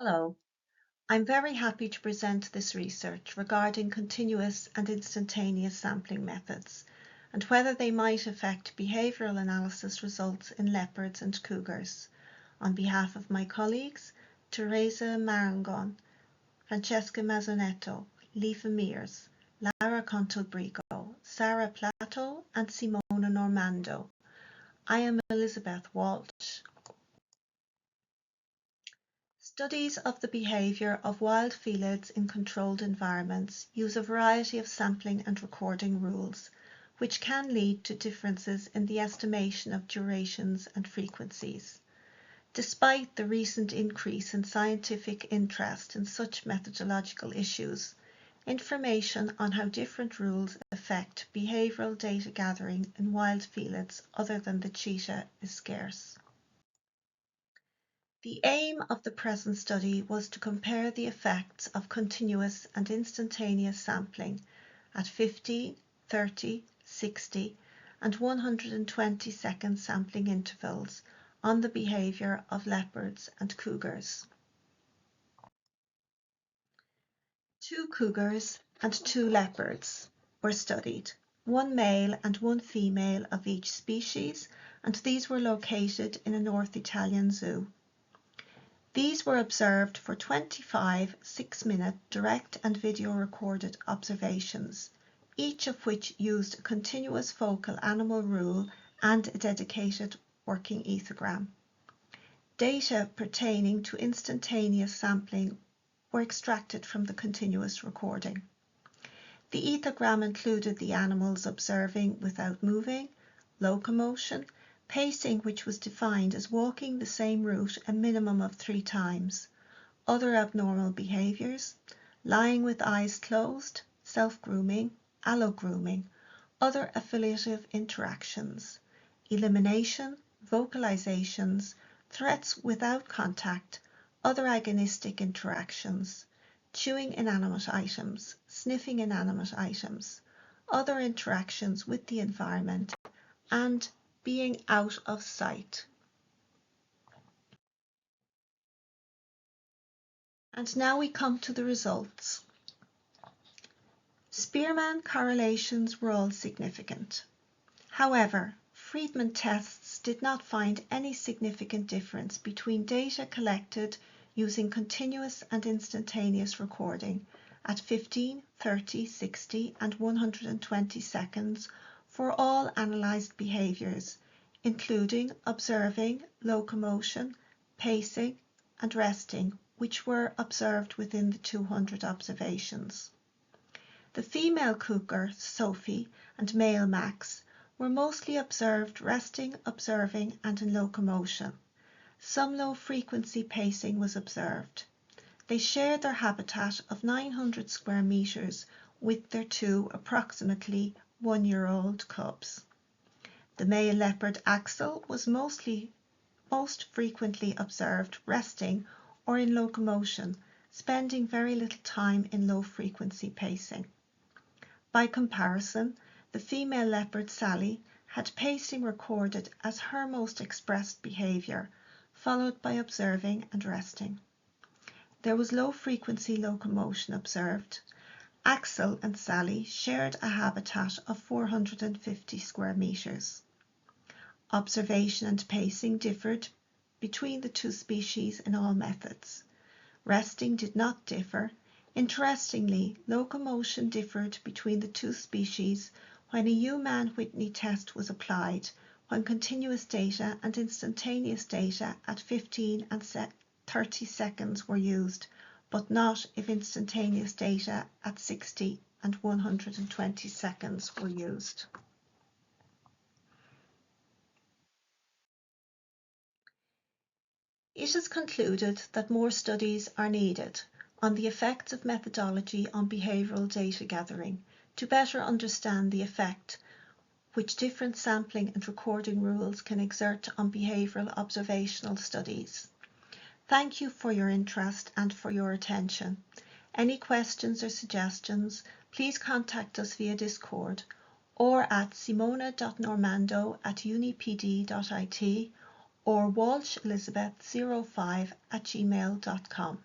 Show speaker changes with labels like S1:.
S1: Hello, I'm very happy to present this research regarding continuous and instantaneous sampling methods and whether they might affect behavioural analysis results in leopards and cougars on behalf of my colleagues Teresa Marangon, Francesca Mazzonetto, Lieve Meers, Contalbrigo, Sara Platto and Simona Normando. I am Elizabeth Walsh. Studies of the behaviour of wild felids in controlled environments use a variety of sampling and recording rules, which can lead to differences in the estimation of durations and frequencies. Despite the recent increase in scientific interest in such methodological issues, information on how different rules affect behavioural data gathering in wild felids other than the cheetah is scarce. The aim of the present study was to compare the effects of continuous and instantaneous sampling at 15, 30, 60 and 120-second sampling intervals on the behaviour of leopards and cougars. 2 cougars and 2 leopards were studied, 1 male and 1 female of each species, and these were located in a North Italian zoo. These were observed for 25 6-minute direct and video recorded observations, each of which used a continuous focal animal rule and a dedicated working ethogram. Data pertaining to instantaneous sampling were extracted from the continuous recording. The ethogram included the animals observing without moving, locomotion, pacing which was defined as walking the same route a minimum of 3 times, other abnormal behaviours, lying with eyes closed, self-grooming, allo-grooming, other affiliative interactions, elimination, vocalizations, threats without contact, other agonistic interactions, chewing inanimate items, sniffing inanimate items, other interactions with the environment, and being out of sight. And now we come to the results. Spearman correlations were all significant. However, Friedman tests did not find any significant difference between data collected using continuous and instantaneous recording at 15, 30, 60 and 120 seconds for all analysed behaviours, including observing, locomotion, pacing and resting, which were observed within the 200 observations. The female cougar, Sophie, and male Max were mostly observed resting, observing and in locomotion. Some low-frequency pacing was observed. They shared their habitat of 900 square metres with their 2 approximately 1-year-old cubs. The male leopard Axel was most frequently observed resting or in locomotion, spending very little time in low-frequency pacing. By comparison, the female leopard Sally had pacing recorded as her most expressed behaviour, followed by observing and resting. There was low-frequency locomotion observed. Axel and Sally shared a habitat of 450 square metres. Observation and pacing differed between the 2 species in all methods. Resting did not differ. Interestingly, locomotion differed between the 2 species when a Uman-Whitney test was applied, when continuous data and instantaneous data at 15 and 30 seconds were used, but not if instantaneous data at 60 and 120 seconds were used. It is concluded that more studies are needed on the effects of methodology on behavioural data gathering to better understand the effect which different sampling and recording rules can exert on behavioural observational studies. Thank you for your interest and for your attention. Any questions or suggestions, please contact us via Discord or at simona.normando@unipd.it or walshelizabeth05@gmail.com.